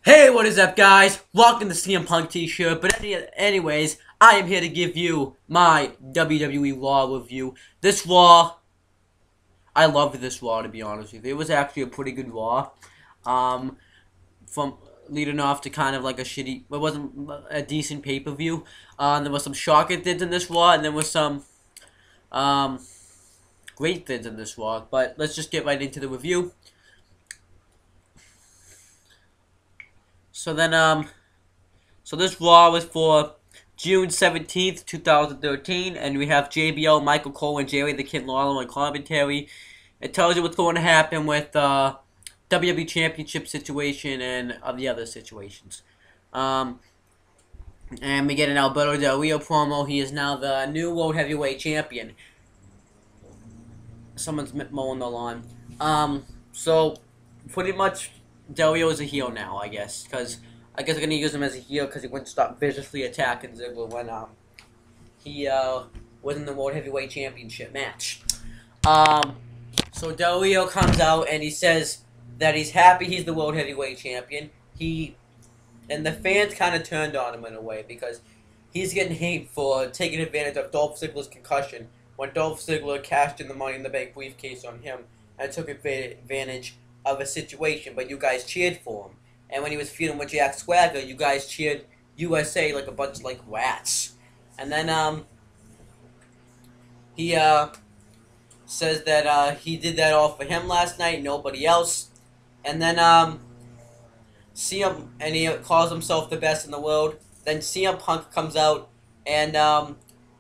Hey, what is up, guys? Welcome to CM Punk T-shirt. But anyways, I am here to give you my WWE RAW review. This RAW, I loved this RAW, to be honest with you. It was actually a pretty good RAW. From leading off to kind of like a shitty, it wasn't a decent pay-per-view. There was some shocking things in this RAW, and there was some great things in this RAW. But let's just get right into the review. So this RAW was for June 17th, 2013, and we have JBL, Michael Cole, and Jerry the Kid Lawler on commentary. It tells you what's going to happen with WWE Championship situation and the other situations. And we get an Alberto Del Rio promo. He is now the new World Heavyweight Champion. Someone's mowing the lawn. So, pretty much, Del Rio is a heel now, I guess, because I guess they're going to use him as a heel because he wouldn't stop viciously attacking Ziggler when he was in the World Heavyweight Championship match. So Del Rio comes out and he says that he's happy he's the World Heavyweight Champion. And the fans kind of turned on him in a way because he's getting hate for taking advantage of Dolph Ziggler's concussion when Dolph Ziggler cashed in the Money in the Bank briefcase on him and took advantage of a situation, but you guys cheered for him. And when he was feuding with Jack Swagger, you guys cheered USA like a bunch of rats. And then he says that he did that all for him last night, nobody else. And then he calls himself the best in the world. Then CM Punk comes out and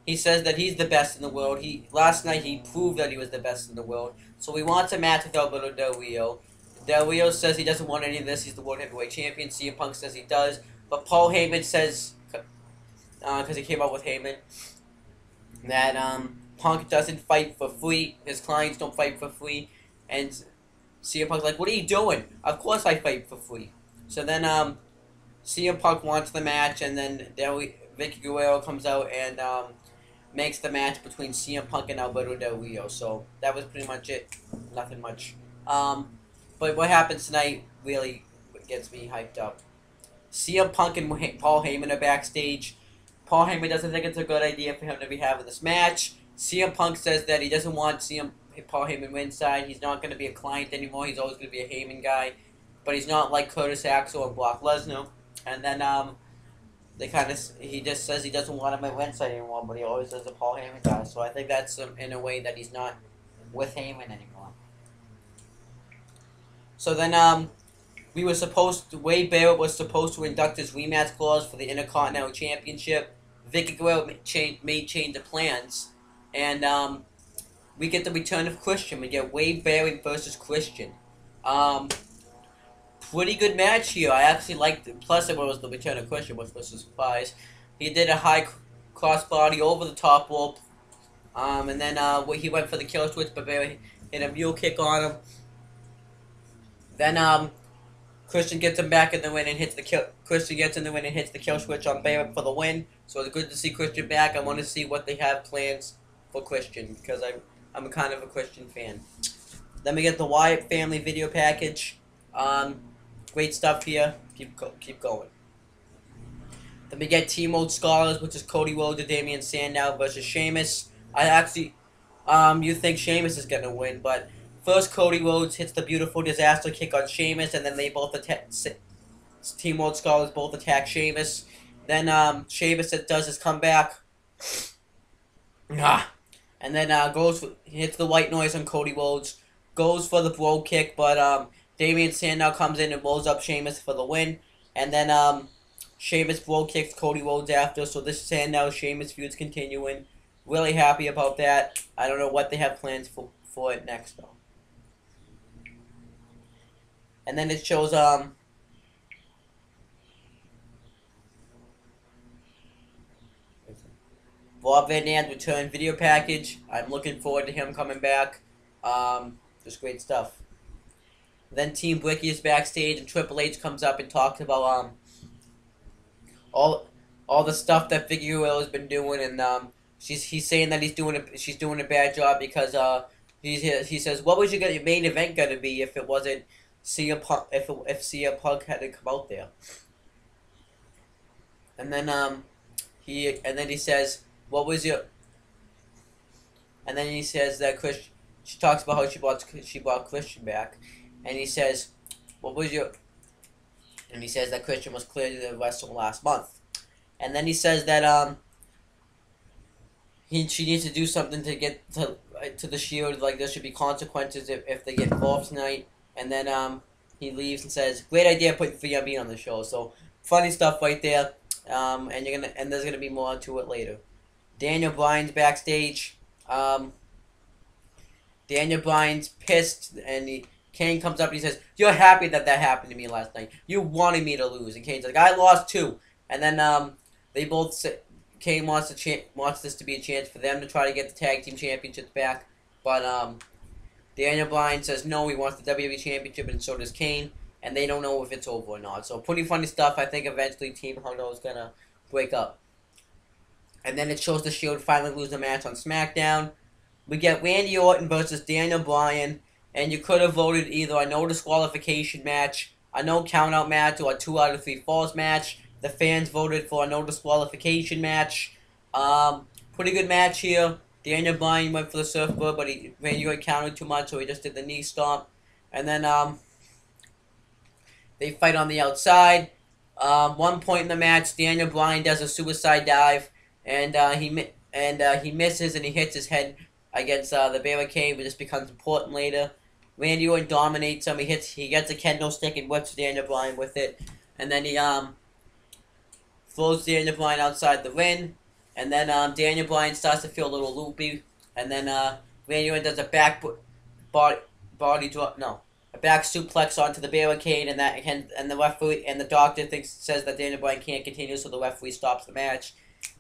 he says that he's the best in the world. Last night he proved that he was the best in the world. So he wants a match with Alberto Del Rio. Del Rio says he doesn't want any of this. He's the World Heavyweight Champion. CM Punk says he does. But Paul Heyman says, because he came up with Heyman, that Punk doesn't fight for free. His clients don't fight for free. And CM Punk's like, what are you doing? Of course I fight for free. So then CM Punk wants the match, and then Vicky Guerrero comes out and makes the match between CM Punk and Alberto Del Rio. So that was pretty much it. Nothing much. But what happens tonight really gets me hyped up. CM Punk and Paul Heyman are backstage. Paul Heyman doesn't think it's a good idea for him to be having this match. CM Punk says that he doesn't want Paul Heyman ringside. He's not going to be a client anymore. He's always going to be a Heyman guy. But he's not like Curtis Axel or Brock Lesnar. And then he just says he doesn't want him at ringside anymore, but he always does the Paul Heyman guy. So I think that's in a way that he's not with Heyman anymore. So then, Wade Barrett was supposed to induct his rematch clause for the Intercontinental Championship. Vicky Guerrero made change of plans. And, we get the return of Christian. We get Wade Barrett versus Christian. Pretty good match here. I actually liked it. Plus, it was the return of Christian, which was a surprise. He did a high crossbody over the top rope. And then, he went for the kill switch, but Barrett hit a mule kick on him. Then Christian gets him back in the win and hits the kill switch on Barrett for the win. So it's good to see Christian back. I want to see what they have plans for Christian because I'm kind of a Christian fan. Then we get the Wyatt family video package. Great stuff here. Keep going. Then we get Team Old Scholars, which is Cody Rhodes and Damian Sandow versus Sheamus. You think Sheamus is gonna win, but first, Cody Rhodes hits the beautiful disaster kick on Sheamus, and then they both attack. Team Old Scholars both attack Sheamus. Then Sheamus does his comeback, and then hits the white noise on Cody Rhodes. Goes for the bro kick, but Damian Sandow comes in and rolls up Sheamus for the win. And then Sheamus bro kicks Cody Rhodes after. So this Sandow Sheamus feud's continuing. Really happy about that. I don't know what they have plans for it next though. And then it shows Rob Van Dam's return video package. I'm looking forward to him coming back. Just great stuff. Then Team Bricky is backstage and Triple H comes up and talks about all the stuff that Vicky Guerrero has been doing, and he's saying that she's doing a bad job because he says, what was your main event gonna be if it wasn't CM Punk if CM Punk had to come out there. And then he says, "What was your?" And then he says that Chris. She talks about how she brought Christian back, and he says, "What was your?" And he says that Christian was cleared to wrestle last month, and then he says that she needs to do something to get to the Shield. Like there should be consequences if they get involved tonight. And then he leaves and says, "Great idea putting VMB on the show." So funny stuff right there. And there's gonna be more to it later. Daniel Bryan's backstage. Daniel Bryan's pissed, and Kane comes up and he says, "You're happy that happened to me last night. You wanted me to lose." And Kane's like, "I lost too." And then they both say, Kane wants this to be a chance for them to try to get the tag team championships back, but Daniel Bryan says no, he wants the WWE championship, and so does Kane, and they don't know if it's over or not. So pretty funny stuff. I think eventually Team Hundo is gonna break up, and then it shows the Shield finally lose the match on SmackDown. We get Randy Orton versus Daniel Bryan, and you could have voted either a no disqualification match, a no countout match, or a 2 out of 3 falls match. The fans voted for a no disqualification match. Pretty good match here. Daniel Bryan went for the surfboard, but Randy Orton counted too much, so he just did the knee stomp. And then they fight on the outside. One point in the match, Daniel Bryan does a suicide dive, and he misses and he hits his head against the barricade, but this becomes important later. Randy Orton dominates him. He gets a kendo stick and whips Daniel Bryan with it, and then he throws Daniel Bryan outside the ring, and then Daniel Bryan starts to feel a little loopy, and then Randy Orton does a back suplex onto the barricade, and the referee and the doctor says that Daniel Bryan can't continue, so the referee stops the match,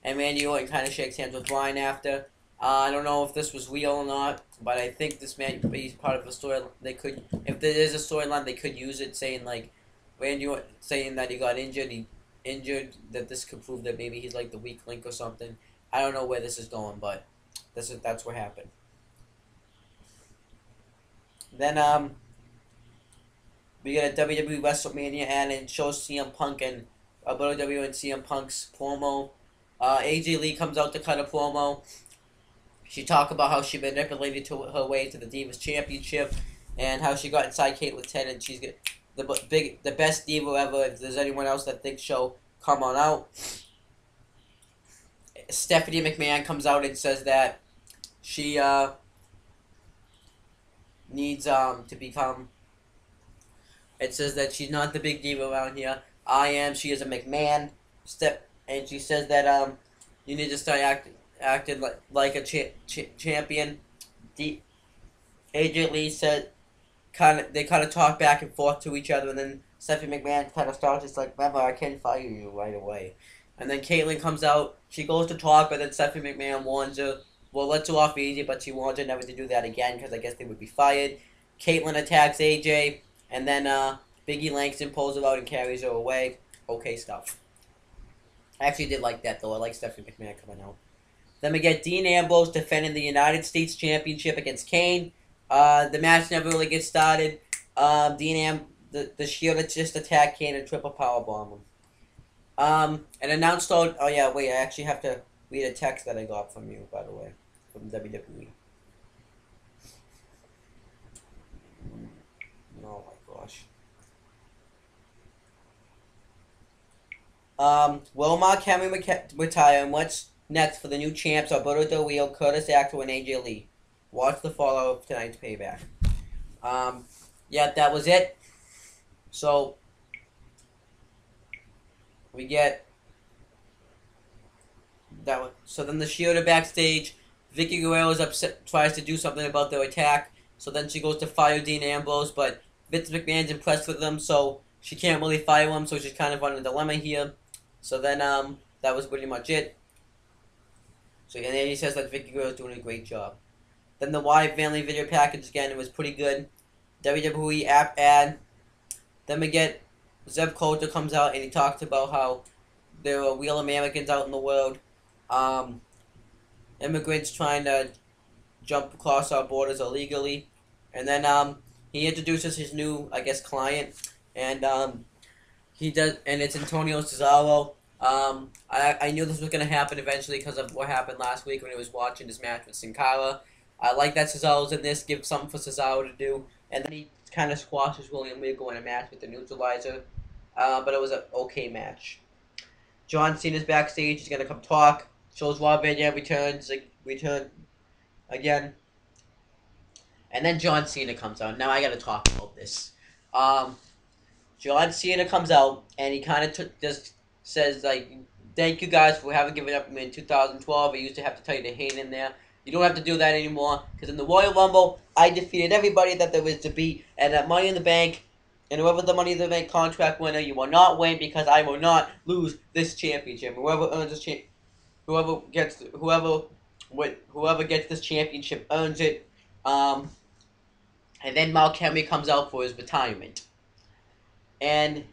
and Randy Orton kind of shakes hands with Bryan after. I don't know if this was real or not, but I think this man could be part of a story. If there is a storyline, they could use it, saying like Randy Orton saying that he got injured. That this could prove that maybe he's like the weak link or something. I don't know where this is going, but that's what happened. Then we get a WWE WrestleMania ad, and it shows CM Punk and WWE and CM Punk's promo. AJ Lee comes out to cut a promo. She talked about how she manipulated her way to the Divas Championship, and how she got inside Caitlyn's head, and she's the best diva ever. If there's anyone else that thinks so, come on out. Stephanie McMahon comes out and says that she needs to become. It says that she's not the big diva around here. I am. She is a McMahon. And she says that you need to start acting like a champion. AJ Lee said they kind of talk back and forth to each other, and then Stephanie McMahon kind of starts just like, "Remember, I can't fire you right away." And then Caitlyn comes out. She goes to talk, but then Stephanie McMahon warns her. Well, lets her off easy, but she warns her never to do that again because I guess they would be fired. Caitlyn attacks AJ, and then Biggie Langston pulls her out and carries her away. Okay stuff. I actually did like that, though. I like Stephanie McMahon coming out. Then we get Dean Ambrose defending the United States Championship against Kane. The match never really gets started. The Shield just attacked Kane and triple powerbomb him. An announced oh yeah, wait, I actually have to read a text that I got from you, by the way, from WWE. Oh my gosh. Will Mark Henry retire, and what's next for the new champs Alberto Del Rio, Curtis Axel, and AJ Lee? Watch the fallout of tonight's payback. Yeah, that was it. So we get that one. So then the Shield are backstage. Vicky Guerrero is upset, tries to do something about their attack. So then she goes to fire Dean Ambrose, but Vince McMahon's impressed with them, so she can't really fire him. So she's kind of on a dilemma here. So then that was pretty much it. So and then he says that Vicky Guerrero is doing a great job. Then the Wyatt family video package again, it was pretty good. WWE app ad. Then we get Zeb Coulter comes out and he talks about how there are real Americans out in the world. Immigrants trying to jump across our borders illegally. And then he introduces his new, I guess, client, and he does, and it's Antonio Cesaro. I knew this was gonna happen eventually because of what happened last week when he was watching his match with Sin Cara. I like that Cesaro's in this. Give something for Cesaro to do, and then he kind of squashes William Regal in a match with the Neutralizer. But it was an okay match. John Cena's backstage. He's gonna come talk. Shows Rob Van Dam return again, and then John Cena comes out. Now I gotta talk about this. Um, John Cena comes out and he kind of just says like, "Thank you guys for having given up on me in 2012. I used to have to tell you to hang in there. You don't have to do that anymore because in the Royal Rumble, I defeated everybody that there was to beat, and at Money in the Bank, and whoever the Money in the Bank contract winner, you will not win because I will not lose this championship. Whoever earns this whoever gets this championship earns it." Um, and then Mark Henry comes out for his retirement. And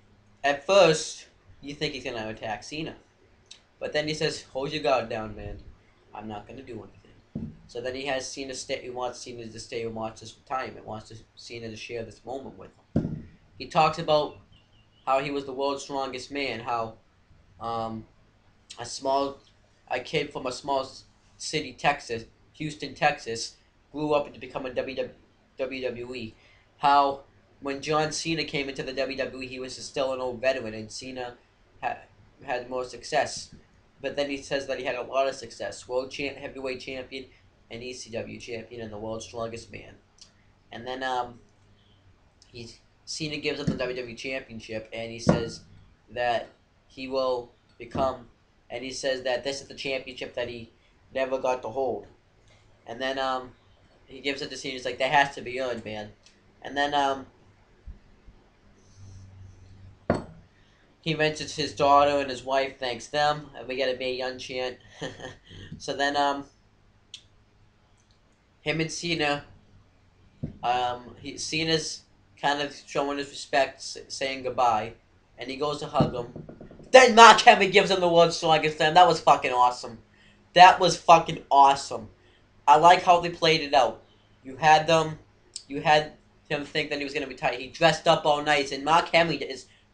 at first, you think he's gonna attack Cena, but then he says, "Hold your guard down, man. I'm not gonna do anything." So then he has Cena stay. He wants Cena to stay and watch this retirement. Wants Cena to share this moment with him. He talks about how he was the world's strongest man. How um, a small a kid from a small city, Texas, Houston, Texas, grew up to become a WWE. How when John Cena came into the WWE, he was still an old veteran, and Cena had more success. But then he says that he had a lot of success: heavyweight champion, and ECW champion, and the world's strongest man. And then he Cena gives him the WWE Championship, and he says that he will become, and he says that this is the championship that he never got to hold. And then he gives it to Cena. He's like, that has to be earned, man. And then he mentions his daughter and his wife, thanks them, and we get a Mae Young chant. So then him and Cena, Cena's kind of showing his respect, saying goodbye, and he goes to hug him. Then Mark Henry gives him the world's strongest man. That was fucking awesome. That was fucking awesome. I like how they played it out. You had him think that he was gonna be tight. He dressed up all nice, and Mark Henry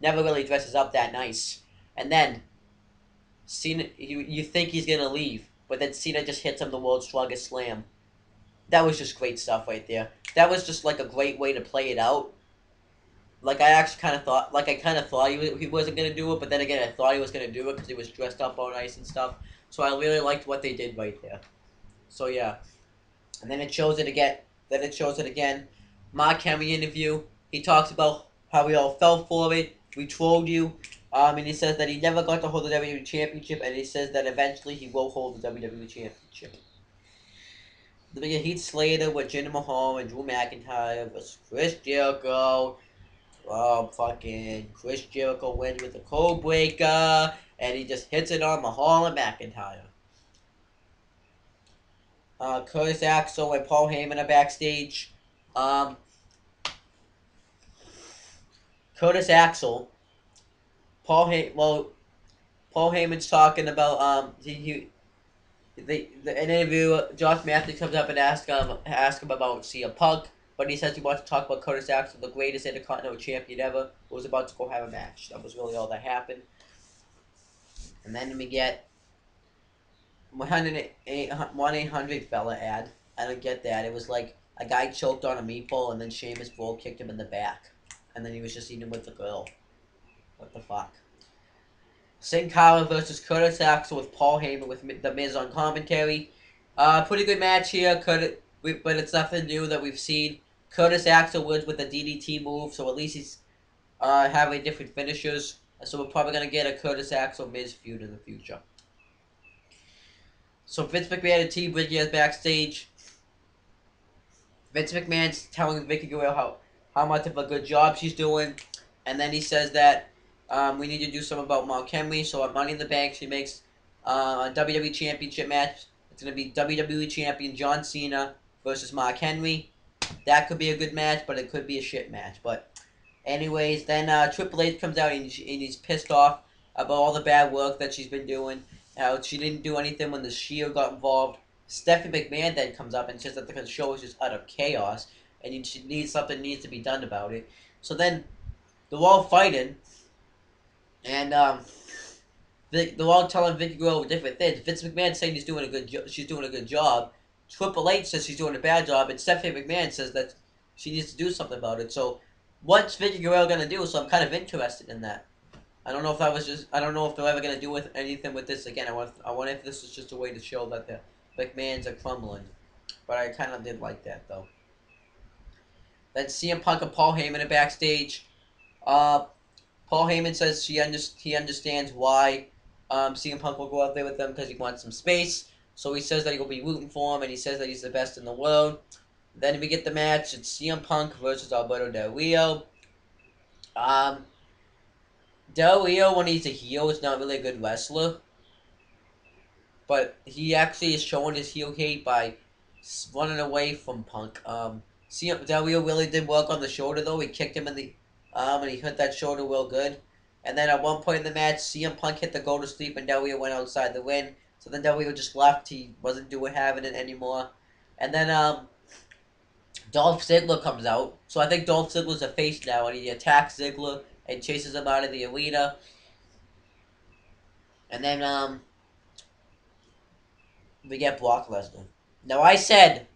never really dresses up that nice. And then Cena, you think he's gonna leave, but then Cena just hits him the world's strongest slam. That was just great stuff right there. That was just like a great way to play it out. Like I actually kind of thought he wasn't gonna do it, but then again I thought he was gonna do it because he was dressed up all nice and stuff. So I really liked what they did right there. So yeah, and then it shows it again. Then it shows it again. Mark Henry interview. He talks about how we all fell for it. We trolled you. And he says that he never got to hold the WWE Championship, and he says that eventually he will hold the WWE Championship. The big Heath Slater with Jinder Mahal and Drew McIntyre versus Chris Jericho. Fucking Chris Jericho wins with the code breaker, and he just hits it on Mahal and McIntyre. Curtis Axel and Paul Heyman are backstage. Um, Curtis Axel, Paul Heyman's talking about the interview. Josh Matthews comes up and asks him about CM Punk, but he says he wants to talk about Curtis Axel, the greatest Intercontinental Champion ever, who was about to go have a match. That was really all that happened. And then we get 1-800 fella ad. I don't get that. It was like a guy choked on a meatball and then Sheamus Bull kicked him in the back. And then he was just eating with the girl. What the fuck? Sin Cara versus Curtis Axel with Paul Heyman with The Miz on commentary. Pretty good match here, but it's nothing new that we've seen. Curtis Axel wins with a DDT move, so at least he's having different finishers. So we're probably going to get a Curtis Axel Miz feud in the future. So Vince McMahon and T. Bridgie is backstage. Vince McMahon's telling Vicky Guerrero how much of a good job she's doing. And then he says that we need to do something about Mark Henry. So at Money in the Bank, she makes a WWE Championship match. It's going to be WWE Champion John Cena versus Mark Henry. That could be a good match, but it could be a shit match. But anyways, then Triple H comes out and he's pissed off about all the bad work that she's been doing. How she didn't do anything when the Shield got involved. Stephanie McMahon then comes up and says that the show is just utter chaos. and you need something needs to be done about it. So then they're all fighting, and they're all telling Vicky Guerrero different things. Vince McMahon saying she's doing a good job. Triple H says she's doing a bad job, and Stephanie McMahon says that she needs to do something about it. So what's Vicky Guerrero gonna do? So I'm kind of interested in that. I don't know if that was just. I don't know if they're ever gonna do with anything with this again. I wonder if this is just a way to show that the McMahons are crumbling. But I kind of did like that though. Then CM Punk and Paul Heyman are backstage. Uh, Paul Heyman says he understands why CM Punk will go out there with them because he wants some space. So he says that he will be rooting for him, and he says that he's the best in the world. Then we get the match. It's CM Punk versus Alberto Del Rio. Um, Del Rio, when he's a heel, is not really a good wrestler. But he actually is showing his heel hate by running away from Punk. Del Rio really did work on the shoulder though. He kicked him in the and he hit that shoulder real good. And then at one point in the match, CM Punk hit the go to sleep, and Del Rio went outside the ring. So then Del Rio just left. He wasn't having it anymore. And then Dolph Ziggler comes out. So I think Dolph Ziggler's a face now, and he attacks Ziggler and chases him out of the arena. And then we get Brock Lesnar. Now I said,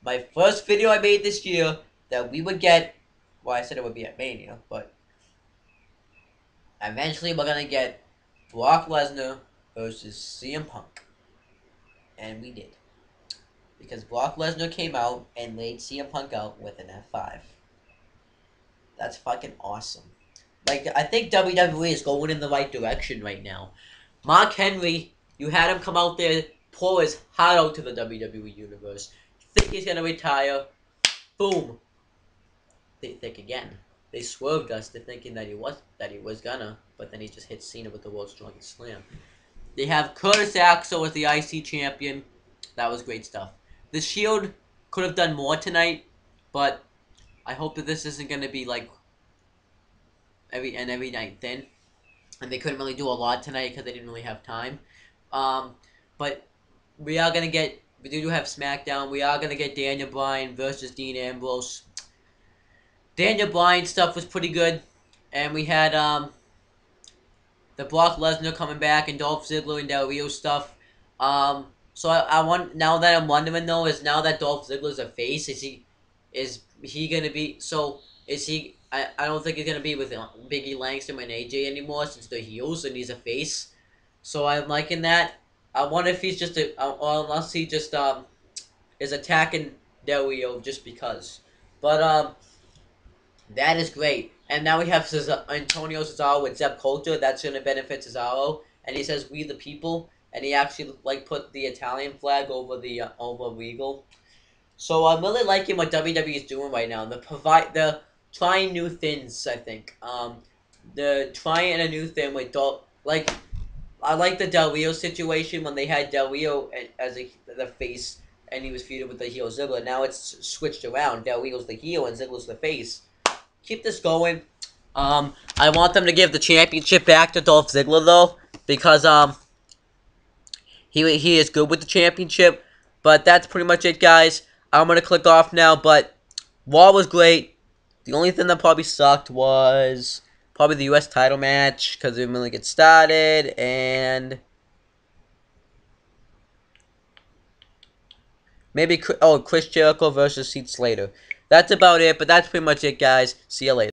my first video I made this year, that we would get, well I said it would be at Mania, but eventually we're going to get Brock Lesnar versus CM Punk. And we did. Because Brock Lesnar came out and laid CM Punk out with an F5. That's fucking awesome. Like, I think WWE is going in the right direction right now. Mark Henry, you had him come out there, pour his heart out to the WWE Universe. Think he's gonna retire. Boom. They think again. They swerved us to thinking that he was gonna, but then he just hit Cena with the world's strongest slam. They have Curtis Axel as the IC champion. That was great stuff. The Shield could have done more tonight, but I hope that this isn't gonna be like every night then. And they couldn't really do a lot tonight because they didn't really have time. But we are gonna get. We do have SmackDown. We are gonna get Daniel Bryan versus Dean Ambrose. Daniel Bryan stuff was pretty good, and we had the Brock Lesnar coming back and Dolph Ziggler and Del Rio stuff. So I want, now that I'm wondering though, is now that Dolph Ziggler's a face, is he gonna be, so is he? I don't think he's gonna be with Biggie Langston and AJ anymore since they're heels and he's a face. So I'm liking that. I wonder if he's just or unless he just is attacking Del Rio just because. But that is great. And now we have Antonio Cesaro with Zeb Coulter. That's going to benefit Cesaro. And he says, "We the people." And he actually like put the Italian flag over the over Regal. So I'm really liking what WWE is doing right now. They're trying new things. I think they're trying a new thing with I like the Del Rio situation when they had Del Rio as the face and he was feuded with the heel Ziggler. Now it's switched around. Del Rio's the heel and Ziggler's the face. Keep this going. I want them to give the championship back to Dolph Ziggler though, because he is good with the championship. But that's pretty much it, guys. I'm gonna click off now. But Raw was great. The only thing that probably sucked was probably the U.S. title match because it didn't really get started, and maybe Chris Jericho versus Heath Slater. That's about it. But that's pretty much it, guys. See you later.